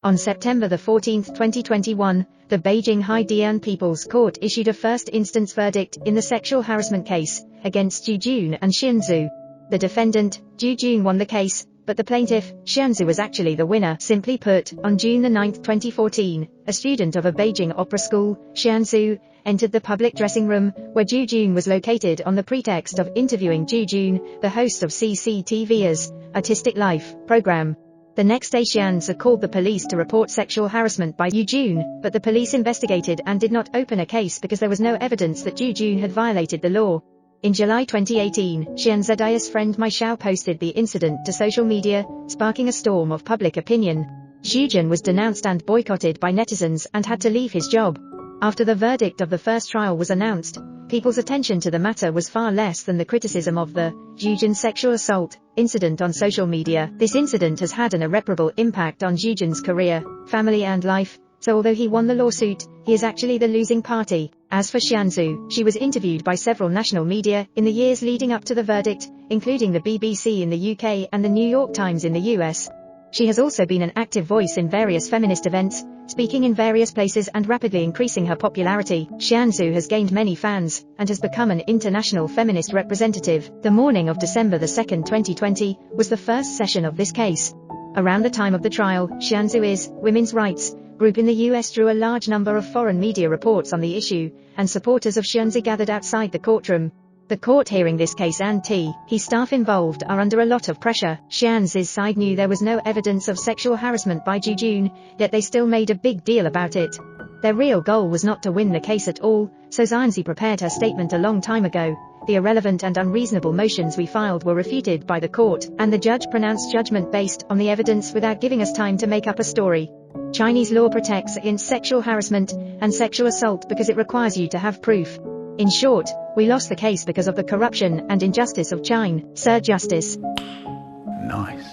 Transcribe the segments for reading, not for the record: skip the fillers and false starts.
On September 14, 2021, the Beijing Haidian People's Court issued a first-instance verdict in the sexual harassment case against Zhu Jun and Zhu. The defendant, Zhu Jun, won the case, but the plaintiff, Zhu, was actually the winner. Simply put, on June 9, 2014, a student of a Beijing opera school, Zhu, entered the public dressing room, where Zhu Jun was located, on the pretext of interviewing Zhu Jun, the host of CCTV's Artistic Life program. The next day Zhu called the police to report sexual harassment by Zhu Jun, but the police investigated and did not open a case because there was no evidence that Zhu Jun had violated the law. In July 2018, Zhu's friend Mai Xiao posted the incident to social media, sparking a storm of public opinion. Zhu Jun was denounced and boycotted by netizens and had to leave his job. After the verdict of the first trial was announced, people's attention to the matter was far less than the criticism of the Zhu Jun sexual assault incident on social media. This incident has had an irreparable impact on Zhu Jun's career, family and life, so although he won the lawsuit, he is actually the losing party. As for Zhu, she was interviewed by several national media in the years leading up to the verdict, including the BBC in the UK and the New York Times in the US. She has also been an active voice in various feminist events, speaking in various places and rapidly increasing her popularity. Zhu has gained many fans, and has become an international feminist representative. The morning of December 2, 2020, was the first session of this case. Around the time of the trial, Zhu's women's rights group in the US drew a large number of foreign media reports on the issue, and supporters of Zhu gathered outside the courtroom. The court hearing this case and his staff involved are under a lot of pressure. Zhu's side knew there was no evidence of sexual harassment by Zhu Jun, yet they still made a big deal about it. Their real goal was not to win the case at all, so Zhu prepared her statement a long time ago. The irrelevant and unreasonable motions we filed were refuted by the court, and the judge pronounced judgment based on the evidence without giving us time to make up a story. Chinese law protects against sexual harassment and sexual assault because it requires you to have proof. In short, we lost the case because of the corruption and injustice of China, Sir Justice. Nice.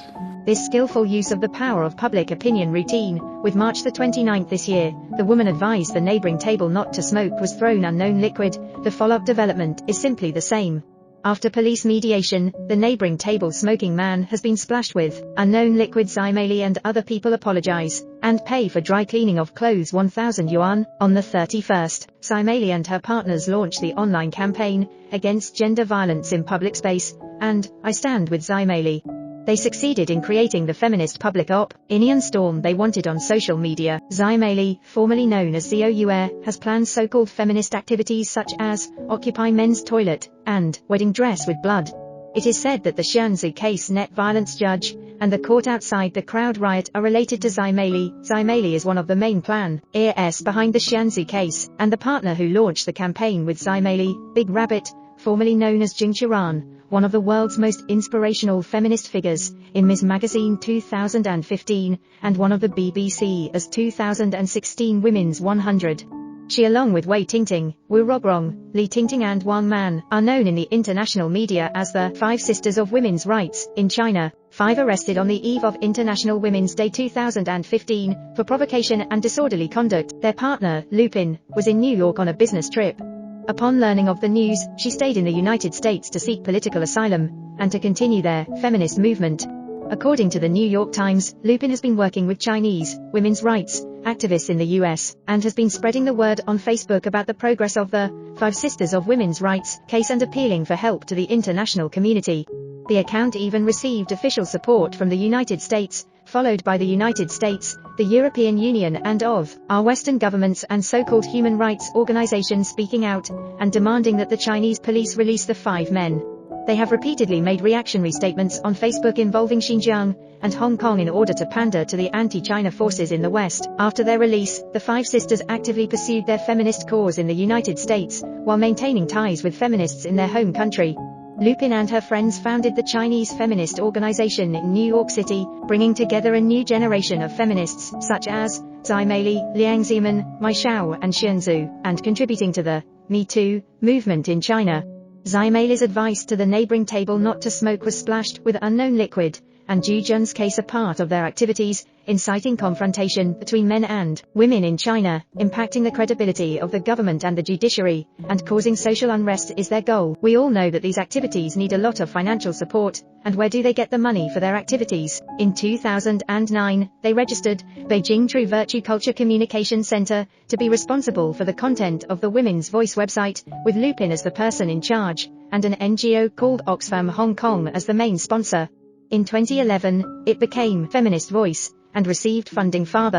This skillful use of the power of public opinion routine, with March 29 this year, the woman advised the neighboring table not to smoke was thrown unknown liquid. The follow-up development is simply the same. After police mediation, the neighboring table smoking man has been splashed with unknown liquid. Zimeli and other people apologize and pay for dry cleaning of clothes 1,000 yuan. On the 31st, Zimeli and her partners launched the online campaign against gender violence in public space, and I stand with Zimeli. They succeeded in creating the feminist public opinion storm they wanted on social media. Zimeli, formerly known as Zhou, has planned so-called feminist activities such as Occupy Men's Toilet and Wedding Dress with Blood. It is said that the Zhu case net violence judge and the court outside the crowd riot are related to Zimeli. Zimeli is one of the main planners behind the Zhu case, and the partner who launched the campaign with Zimeli, Big Rabbit, formerly known as Jing Qiran, one of the world's most inspirational feminist figures, in Ms. Magazine 2015, and one of the BBC as 2016 Women's 100. She, along with Wei Tingting, Wu Rogrong, Li Tingting and Wang Man, are known in the international media as the Five Sisters of Women's Rights. In China, 5 arrested on the eve of International Women's Day 2015, for provocation and disorderly conduct. Their partner, Lupin, was in New York on a business trip. Upon learning of the news, she stayed in the United States to seek political asylum, and to continue their feminist movement. According to the New York Times, Lupin has been working with Chinese women's rights activists in the US, and has been spreading the word on Facebook about the progress of the Five Sisters of Women's Rights case and appealing for help to the international community. The account even received official support from the United States, followed by the United States, the European Union and of our Western governments and so-called human rights organizations speaking out and demanding that the Chinese police release the 5 men. They have repeatedly made reactionary statements on Facebook involving Xinjiang and Hong Kong in order to pander to the anti-China forces in the West. After their release, the 5 sisters actively pursued their feminist cause in the United States, while maintaining ties with feminists in their home country. Lupin and her friends founded the Chinese Feminist Organization in New York City, bringing together a new generation of feminists, such as Zimeli, Liang Zeman, Mai Xiao and Zhu, and contributing to the Me Too movement in China. Zimeli's advice to the neighboring table not to smoke was splashed with unknown liquid, and Zhu Jun's case a part of their activities, inciting confrontation between men and women in China, impacting the credibility of the government and the judiciary, and causing social unrest is their goal. We all know that these activities need a lot of financial support, and where do they get the money for their activities? In 2009, they registered Beijing True Virtue Culture Communication Center to be responsible for the content of the Women's Voice website, with Lupin as the person in charge, and an NGO called Oxfam Hong Kong as the main sponsor. In 2011, it became Feminist Voice, and received funding from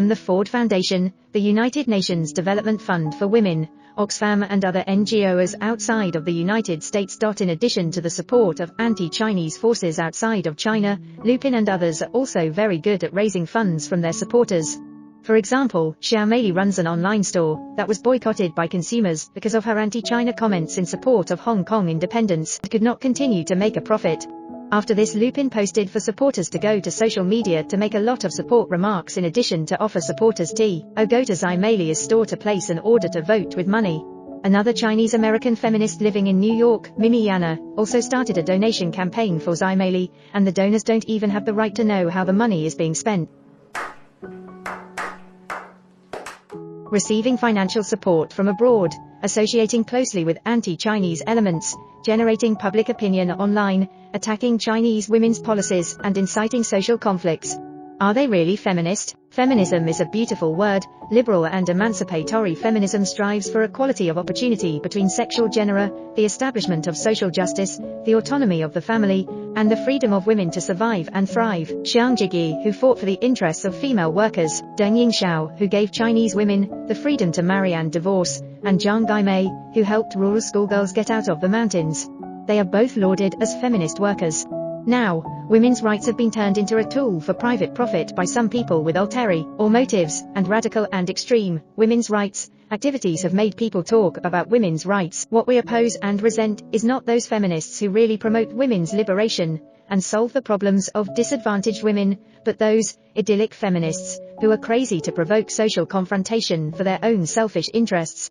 the Ford Foundation, the United Nations Development Fund for Women, Oxfam and other NGOs outside of the United States. In addition to the support of anti-Chinese forces outside of China, Lupin and others are also very good at raising funds from their supporters. For example, Xiaomei runs an online store that was boycotted by consumers because of her anti-China comments in support of Hong Kong independence and could not continue to make a profit. After this, Lupin posted for supporters to go to social media to make a lot of support remarks in addition to offer supporters go to Xiaomei's store to place an order to vote with money. Another Chinese-American feminist living in New York, Mimi Yana, also started a donation campaign for Xiaomei, and the donors don't even have the right to know how the money is being spent. Receiving financial support from abroad, associating closely with anti-Chinese elements, generating public opinion online, attacking Chinese women's policies, and inciting social conflicts. Are they really feminist? Feminism is a beautiful word. Liberal and emancipatory feminism strives for equality of opportunity between sexual genera, the establishment of social justice, the autonomy of the family, and the freedom of women to survive and thrive. Xiang Jigyi, who fought for the interests of female workers, Deng Yingxiao, who gave Chinese women the freedom to marry and divorce, and Zhang Gaimei, who helped rural schoolgirls get out of the mountains. They are both lauded as feminist workers. Now, women's rights have been turned into a tool for private profit by some people with ulterior motives, and radical and extreme women's rights activities have made people talk about women's rights. What we oppose and resent is not those feminists who really promote women's liberation and solve the problems of disadvantaged women, but those idyllic feminists who are crazy to provoke social confrontation for their own selfish interests.